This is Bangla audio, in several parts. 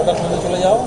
পতাকার সামনে চলে যাও।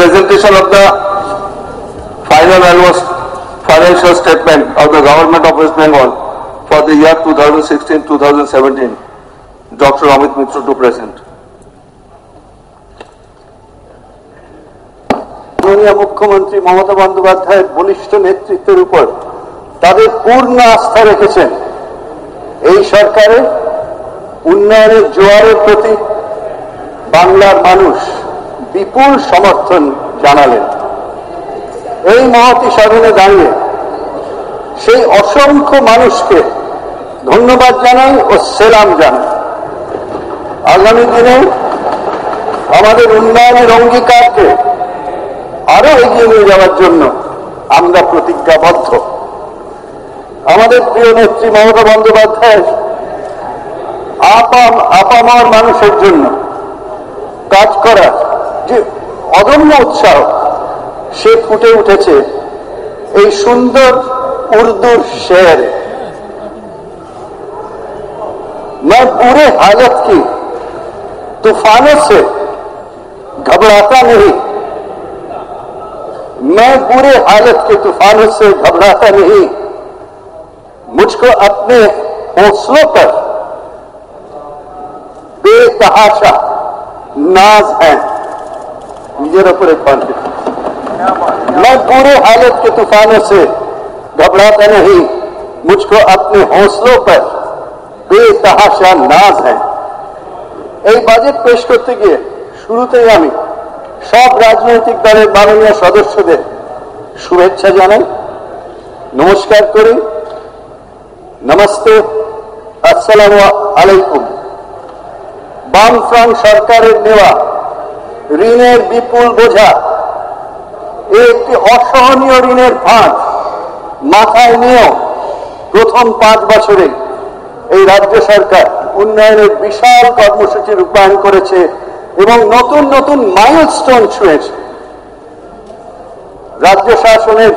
Presentation of the final annual financial statement of the Government of West Bengal for the year 2016-2017. Dr. Amit Mitra to present. মাননীয় মুখ্যমন্ত্রী মমতা বন্দ্যোপাধ্যায়ের বলিষ্ঠ নেতৃত্বের উপর তাদের পূর্ণ আস্থা রেখেছেন। এই সরকারের উন্নয়নের জোয়ারের প্রতি বাংলার মানুষ বিপুল সমর্থন জানালেন। এই মহতী সাধনে দাঁড়িয়ে সেই অসংখ্য মানুষকে ধন্যবাদ জানাই ও সেলাম জানাই। আগামী দিনে আমাদের উন্নয়নের অঙ্গীকারকে আরো এগিয়ে নিয়ে যাওয়ার জন্য আমরা প্রতিজ্ঞাবদ্ধ। আমাদের প্রিয় নেত্রী মমতা বন্দ্যোপাধ্যায় আপামর মানুষের জন্য কাজ করার যে অদম্য উৎসাহ সে ফুটে উঠেছে এই সুন্দর উর্দুর শেরে। मैं बुरे हालत की तूफानों से घबराता नहीं, मैं बुरे हालत के तूफानों से घबराता नहीं, मुझको अपने हौसलों पर बेतहाशा नाज है। নিজের উপরে কনফিডেন্স। मैं बुरे हालत के तूफानों से घबराता नहीं, मुझको अपने हौसलों पर बेतहाशा नाज है। এই বাজেট পেশ করতে গিয়ে শুরুতেই আমি সব রাজনৈতিক দলের মাননীয় সদস্যদের শুভেচ্ছা জানাই, নমস্কার করি। নমস্তে, আসসালামু আলাইকুম। বামফ্রন্ট সরকারের নেওয়া ঋণের বিপুল বোঝা, একটি অসহনীয় ঋণের ভাঁজ মাথায় নিয়েও প্রথম 5 বছরে এই রাজ্য সরকার উন্নয়নের বিশাল কর্মসূচি রূপায়ণ করেছে এবং নতুন নতুন মাইলস্টোন ছুঁয়েছে। রাজ্য শাসনের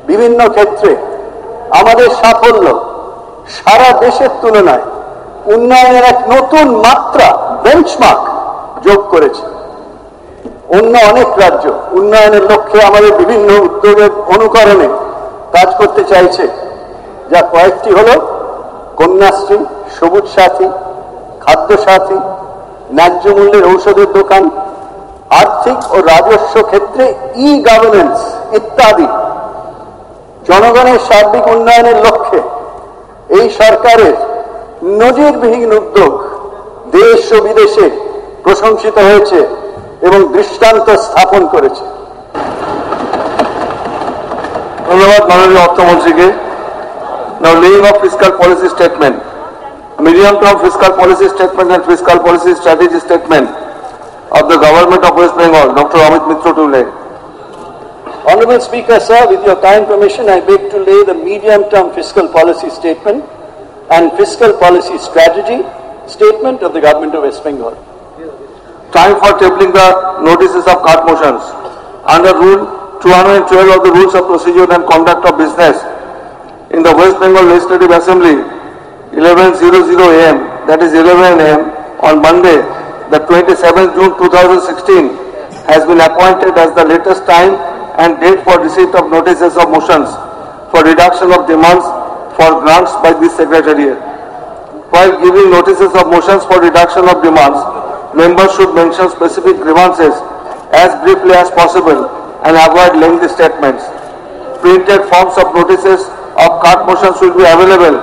বিভিন্ন ক্ষেত্রে আমাদের সাফল্য সারা দেশের তুলনায় উন্নয়নের এক নতুন মাত্রা বেঞ্চমার্ক যোগ করেছে। অন্য অনেক রাজ্য উন্নয়নের লক্ষ্যে আমাদের বিভিন্ন উদ্যোগের অনুকরণে কাজ করতে চাইছে, যা কয়েকটি হলো কন্যাশ্রী, সবুজ সাথী, খাদ্য সাথী, ন্যায্য মূল্যের ঔষধের দোকান, আর্থিক ও রাজস্ব ক্ষেত্রে ই গভর্নেন্স ইত্যাদি। জনগণের সার্বিক উন্নয়নের লক্ষ্যে এই সরকারের নজিরবিহীন উদ্যোগ দেশ ও বিদেশে প্রশংসিত হয়েছে এবং দৃষ্টান্ত স্থাপন করেছে। ধন্যবাদ মাননীয় অর্থমন্ত্রীকে। Now laying of fiscal policy statement medium-term fiscal policy statement and fiscal policy strategy statement of the Government of West Bengal, Dr. Amit Mitra to lay. Honorable Speaker, sir, with your kind permission, I beg to lay the medium-term fiscal policy statement and fiscal policy strategy statement of the Government of West Bengal. Time for tabling the notices of cart motions. Under Rule 212 of the Rules of Procedure and Conduct of Business in the West Bengal Legislative Assembly, 11:00 AM, that is 11 AM, on Monday, the 27th June 2016, has been appointed as the latest time and date for receipt of notices of motions for reduction of demands for grants by this Secretariat. While giving notices of motions for reduction of demands, members should mention specific grievances as briefly as possible and avoid lengthy statements. Printed forms of notices of cart motions will be available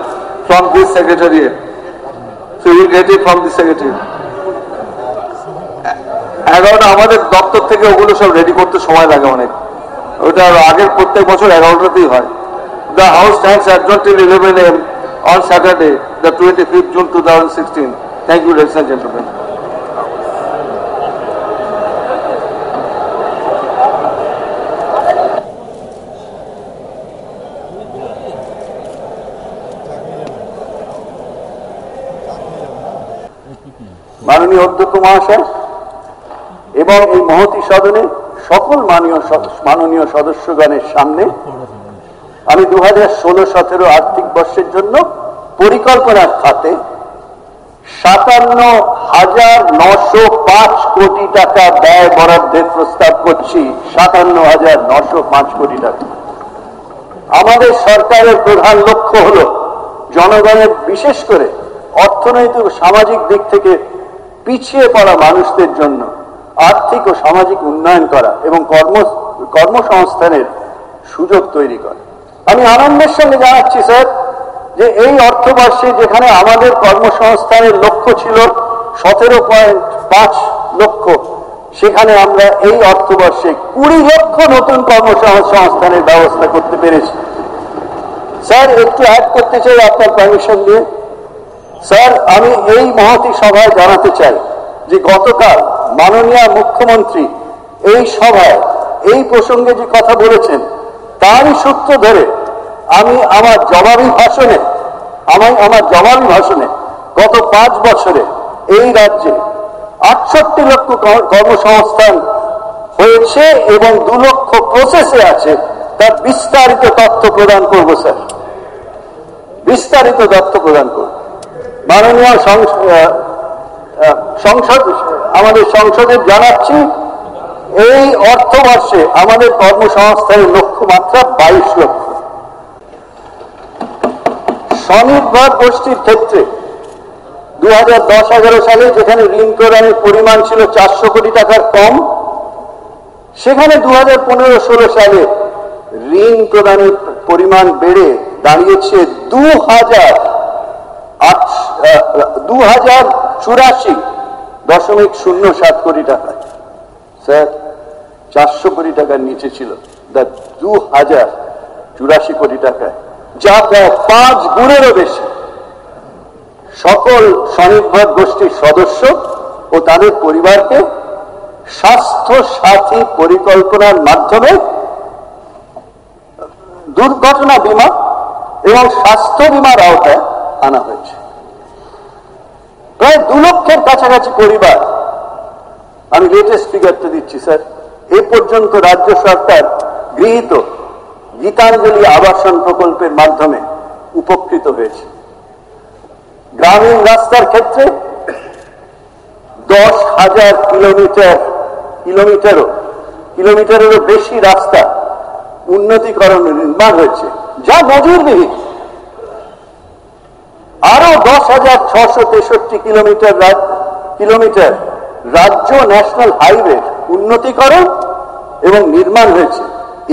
from this Secretariat. So you will get it from the Secretariat. 11টা আমাদের দপ্তর থেকে ওগুলো সব রেডি করতে সময় লাগে অনেক, ওটা আগের প্রত্যেক বছর 11টাতেই হয়। The House stands adjourned till 11 AM on Saturday, the 25th June 2016. Thank you, ladies and gentlemen. মাননীয় অধ্যক্ষ মহাশয় এবং এই মহতী সদনে সকল মাননীয় সদস্যগণের সামনে আমি 2016-17 আর্থিক বর্ষের জন্য পরিকল্পনার খাতে 57,905 কোটি টাকা ব্যয় বরাদ্দের প্রস্তাব করছি। 57,905 কোটি টাকা। আমাদের সরকারের প্রধান লক্ষ্য হল জনগণের, বিশেষ করে অর্থনৈতিক ও সামাজিক দিক থেকে পিছিয়ে পড়া মানুষদের জন্য আর্থিক ও সামাজিক উন্নয়ন করা এবং কর্মসংস্থানের সুযোগ তৈরি করা। আমি আনন্দের সঙ্গে জানাচ্ছি স্যার যে এই অর্থবর্ষে যেখানে আমাদের কর্মসংস্থানের লক্ষ্য ছিল 17.5 লক্ষ, সেখানে আমরা এই অর্থবর্ষে 20 লক্ষ নতুন কর্মসংস্থানের ব্যবস্থা করতে পেরেছি। স্যার একটু অ্যাড করতে চাই আপনার পারমিশন দিয়ে। স্যার আমি এই মহতী সভায় জানাতে চাই যে গতকাল মাননীয় মুখ্যমন্ত্রী এই সভায় এই প্রসঙ্গে যে কথা বলেছেন তারই সূত্র ধরে আমি আমার জবাবি ভাষণে গত 5 বছরে এই রাজ্যে 68 লক্ষ কর্মসংস্থান হয়েছে এবং 2 লক্ষ প্রসেসে আছে, তার বিস্তারিত তথ্য প্রদান করব স্যার, বিস্তারিত তথ্য প্রদান করব। মাননীয় আমাদের সংসদে জানাচ্ছি এই অর্থবর্ষে আমাদের কর্মসংস্থানের লক্ষ্যমাত্রা 22 লক্ষ। স্বনির্ভর গোষ্ঠীর ক্ষেত্রে 2010-11 সালে যেখানে ঋণ প্রদানের পরিমাণ ছিল 400 কোটি টাকার কম, সেখানে 2015-16 সালে ঋণ প্রদানের পরিমাণ বেড়ে দাঁড়িয়েছে 2084.07 কোটি টাকা। স্যার 400 কোটি টাকার নিচে ছিল, 2084 কোটি টাকায়, যা প্রায় 5 গুণেরও বেশি। সকল স্বনির্ভর গোষ্ঠীর সদস্য ও তাদের পরিবারকে স্বাস্থ্য সাথী পরিকল্পনার মাধ্যমে দুর্ঘটনা বীমা এবং স্বাস্থ্য বীমার আওতায় আনা হয়েছে। প্রায় 2 লক্ষের কাছাকাছি পরিবার, আমি লেটেস্ট ফিগারটা দিচ্ছি স্যার, এ পর্যন্ত রাজ্য সরকার গৃহীত গীতাঞ্জলি আবাসন প্রকল্পের মাধ্যমে উপকৃত হয়েছে। গ্রামীণ রাস্তার ক্ষেত্রে 10,000 কিলোমিটারেরও বেশি রাস্তা উন্নতিকরণ নির্মাণ হয়েছে, যা নজিরবিহীন। আরো 10,663 কিলোমিটার রাজ্য ন্যাশনাল হাইওয়ে উন্নতিকরণ এবং নির্মাণ হয়েছে,